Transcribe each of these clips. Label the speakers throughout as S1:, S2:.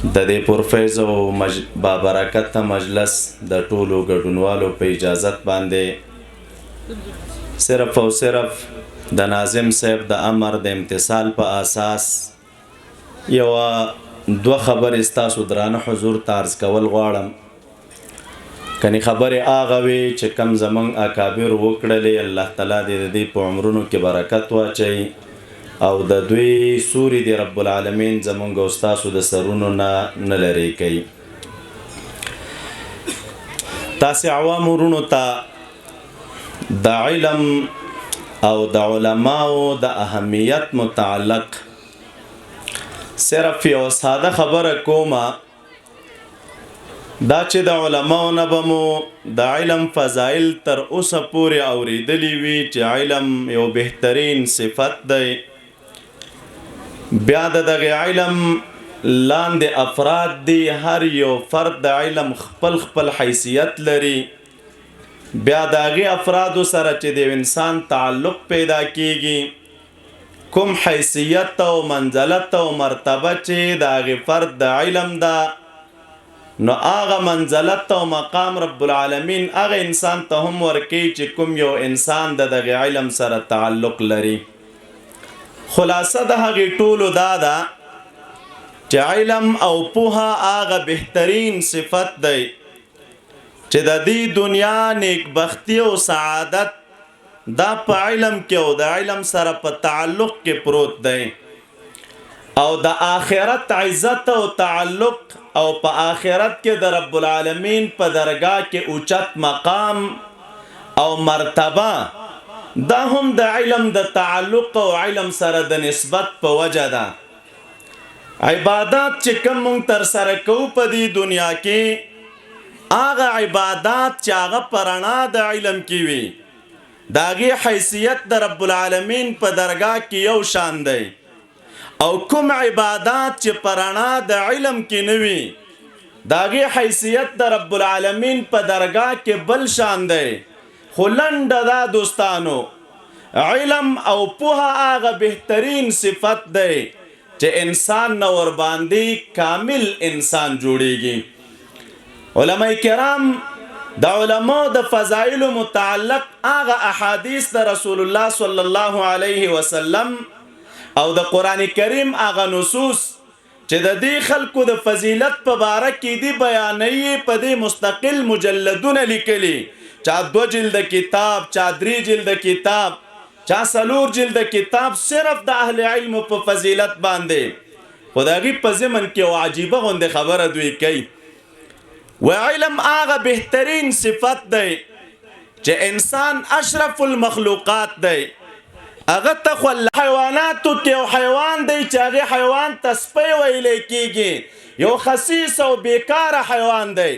S1: د دې پرفیض او بابرکت مجلس د ټولو ګډونوالو په اجازت باندې صرف او صرف د ناظم صاحب د امر د امتثال په اساس یو دوه خبرې ستاسو درانه حضور ته عرض کول غواړم. کني خبرې هغه وي چې کم زمونږ اکابر وکړلې، الله تعالی دې د دې په عمرونو کې برکت واچوي او د دوی سوري دی رب العالمین زمونږ او ستاسو د سرونو نه لرې کوي. تاسې عوام ورونو ته د علم او د علماو د اهمیت متعلق صرف یو ساده خبره کومه، دا چې د علماو نه به مو د علم فضایل تر اوسه پورې اورېدلی وي چې علم یو بهترین صفت دی. بیا د دغه علم لاندې افراد دي، هر یو فرد د علم خپل خپل حیثیت لري. بیا د هغې افرادو سره چې د انسان تعلق پیدا کیږي، کوم حیثیت او منزلت او مرتبه چې د هغې فرد د علم ده، نو هغه منزلت او مقام رب العالمین هغه انسان ته هم ورکوي چې کوم یو انسان د دغه علم سره تعلق لري. خلاصه د هغې ټولو دا ده چې علم او پوهه هغه بهترین صفت دی چې د دې دنیا نیکبختی او سعادت دا په علم کې او د علم سره په تعلق کې پروت دی، او د آخرت عزت او تعلق او په آخرت کې د رب العالمین په درگاه کې اوچت مقام او مرتبه دا هم د علم د تعلق او علم سره د نسبت په وجه ده. عبادات چې کوم مونږ تر سره کوو په دې دنیا کې، هغه عبادات چې هغه په رڼا د علم کې وي، د هغې حیثیت د رب العالمین په درگاه کې یو شان دی، او کوم عبادات چې په رڼا د علم کې نه وي، د هغې حیثیت د رب العالمین په درگاه کې بل شان دی. خو لنډه دا دوستانو، علم او پوهه هغه بهترین صفت دی چې انسان نه ورباندې کامل انسان جوړیږي. علماء کرام د علماء د فضایلو متعلق هغه احادیث د رسول الله صلی الله علیه وسلم او د قرآن کریم هغه نصوص چې د دې خلکو د فضیلت په باره کې دي بیانوي، په دې مستقل مجلدونه لیکلي، چا 2 جلد کتاب، چا 3 جلد کتاب، چا 4 جلد کتاب، صرف د اهل علم په فضیلت باندې. خو د هغې په ضمن کې یو عجیبه غوندې خبره دوی کوي، و علم هغه بهترین صفت دی چې انسان اشرف المخلوقات دی. هغه ته خو حیواناتو کې یو حیوان دی چې هغې حیوان ته سپی ویلی کېږي، یو خسیس او بیکاره حیوان دی.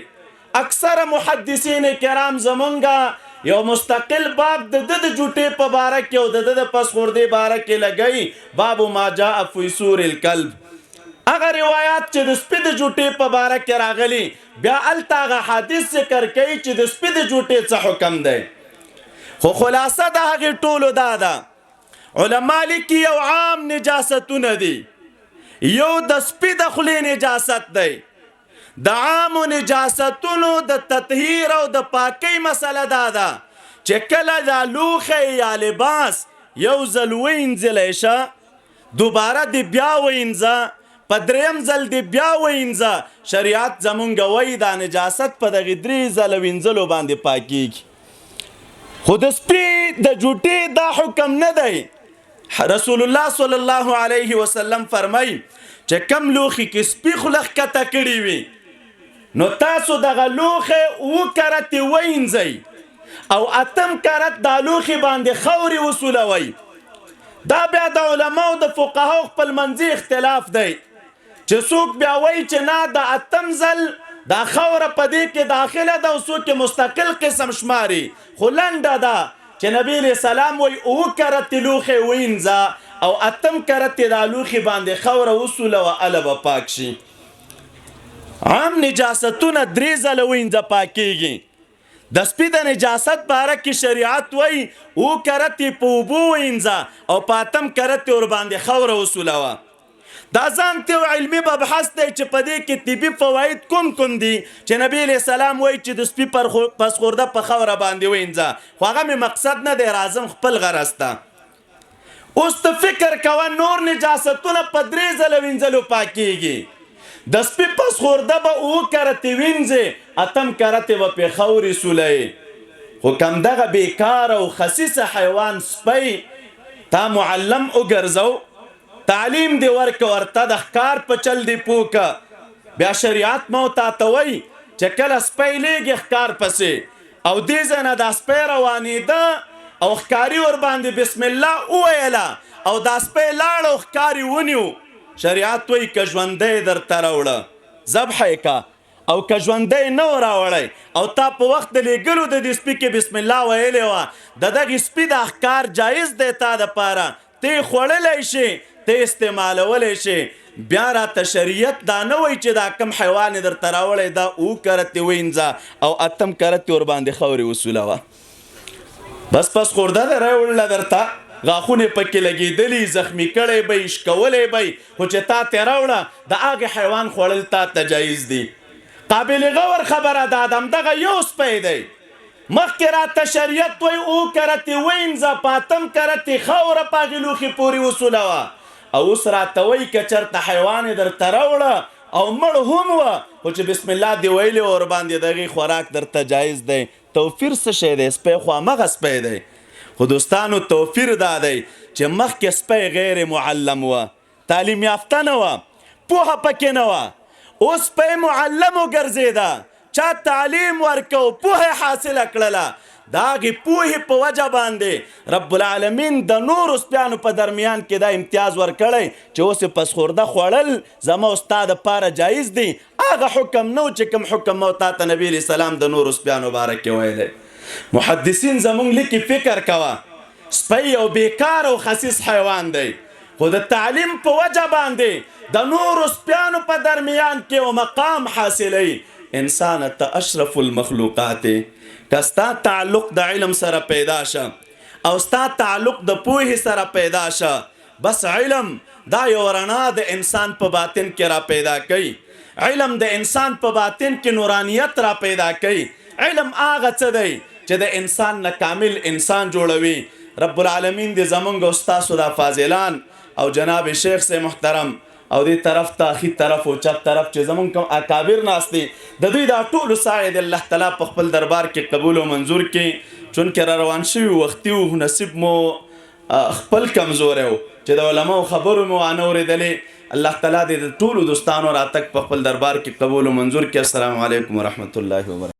S1: اکثر محدثین کرام زمونږه یو مستقل باب د ده د جوټې په باره کې او د ده د پسخوردې باره کې لګوي، باب ما جاء فی سور الکلب. هغه روایات چې د سپي د جوټې په باره کې راغلي، بیا هلته هغه حدیث ذکر کوي چې د سپي د جوټې څه حکم دی. خو خلاصه د هغې ټولو دا ده، علما لیکي یو عام نجاستونه دي، یو د سپي د خولې نجاست دی. د عامو نجاستونو د تطهیر او د پاکی مسله دا ده چې کله دا لوښی یا لباس یو ځل وینځلی شه، دوباره دې بیا وینځه، په 3م ځل دې بیا وینځه. شریعت زمونږ وایي دا نجاست په دغې 3 ځله وینځلو باندې پاکیږي. خو د سپي د جوټې دا حکم نه دی. رسول الله صلی الله علیه وسلم فرمایي چې کم لوښي کې سپي خوله ښکته کړي وي، نو تاسو دغه لوښی 7 کرتې وینځئ او 8م کرت دا لوښي باندې خاورې وسولوئ. دا بیا د علماو د فقهاو خپل منځي اختلاف دی چې څوک بیا وایي چې نه د 8م ځل دا خاوره په دې کې داخله ده او څوک مستقل قسم شماري. خو لنډه ده چې نبی علیه السلام وایي 7 کرتې لوښی وینځه او 8م کرتې دا لوښي باندې خاوره وسولوه، هله به پاک شي. عام نجاستونه 3 ځله وینځه پاکیږي. د سپي د نجاست باره کې شریعت وایي 7 کرتې په اوبو وینځه او په 8م کرتې ورباندې خاوره وسولوه. دا ځان ته یو علمي مبحث دی چې په دې کې طبي فواید کوم دي چې نبی علیه السلام وایي چې د سپي پسخورده په خاوره باندې وینځه خو هغه مې مقصد نه دی راځم خپل غرض ته اوس ته فکر کوه نور نجاستونه په 3 ځله وینځلو پاکیږي د سپي پسخورده به 7 کرتې وینځې 8 کرتې به پې خاورې سولئ خو کمدغه بیکاره او خسیسه حیوان سپی تا معلم وګرځو تعلیم دی ورکه ورته د ښکار په چل دی پوکه بیا شریعت مو تا ته وایي چې کله سپی لیږي ښکار پسې او دې ځای نه دا سپی روانېده او ښکاري ورباندې بسم الله وویله او دا سپی لاړ او ښکاري ونیو شریعت وایي که ژوندی درته راوړه ذبح یې که او که ژوندی نه و راوړی او تا په وخت د لیږلو د دې سپي کې بسم الله ویلې وه د دغې سپي دا ښکار جایز دی تا دپاره ته یې خوړلی شي ته استعمالولی شي بیا راته شریعت دا نه وایي چې دا کم حیوان یې درته راوړی دا 7 کرتې وینځه او 8 کرتې ورباندې خاورې وسولوه بس پسخورده دی راوړله درته غاښونه پکې لګېدلي زخمي کړی به یې شکولی به یې خو چې تا ته راوړه د هغې حیوان خوړل تا ته جایز دي قابل غور خبره ده د همدغه یو سپی دی مخکې راته شریعت وایي 7 کرتې وینځه په 8 کرتې خاوره په هغې لوښې پورې وسولوه او اوس راته وایي که چېرته حیوان یې درته راوړه او مړ هم وه خو چې بسم الله دې ویلې ورباندې د هغې خوراک درته جایز دی توفیر څه شی دی سپی خو همغه سپی دی خو دوستانو توفیر دا دی چې مخکې سپی غیر معلم وه تعلیم یافته نه وه پوهه پکې نه وه اوس سپی معلم وګرځېده چا تعلیم ورکو پوهه حاصله کړله د هغې پوهې په وجه باندې رب العالمین د نورو سپیانو په درمیان کې دا امتیاز ورکړی چې اوس یې پسخورده خوړل زما او ستا دپاره جایز دی هغه حکم نه چې کوم حکم مو تا ته نبي علیه السلام د نورو سپیانو باره کې ویلی محدثین زمونږ لیکي فکر کوه سپی یو بیکار او خسیس حیوان دی خو د تعلیم په وجه باندې د نورو سپیانو په درمیان کې یو مقام حاصلی انسان ته اشرف المخلوقات که ستا تعلق د علم سره پیدا شه او ستا تعلق د پوهې سره پیدا شه بس علم دا یو رڼا د انسان په باطن کې را پیدا کوي علم د انسان په باطن کې نورانیت را پیدا کوي علم هغه څه دی چې د انسان نه کامل انسان جوړوي رب العالمین دې زمونږ او ستاسو دا فاضلان او جناب شیخ سے محترم او دې طرف ته اخی طرف او چپ طرف چې زمونږ کوم اکابر ناست دي د دوی دا ټولو سعی د الله تعالی په خپل دربار کې قبول او منظور کړي چونکې را روان شوي وختي و نصیب مو خپل کمزوری و چې د علماو خبرو مو وانه اورېدلې الله تعالی دې د ټولو دوستانو راتګ په خپل دربار کې قبول او منظور کړي السلام علیکم ورحمت الله وبرکاته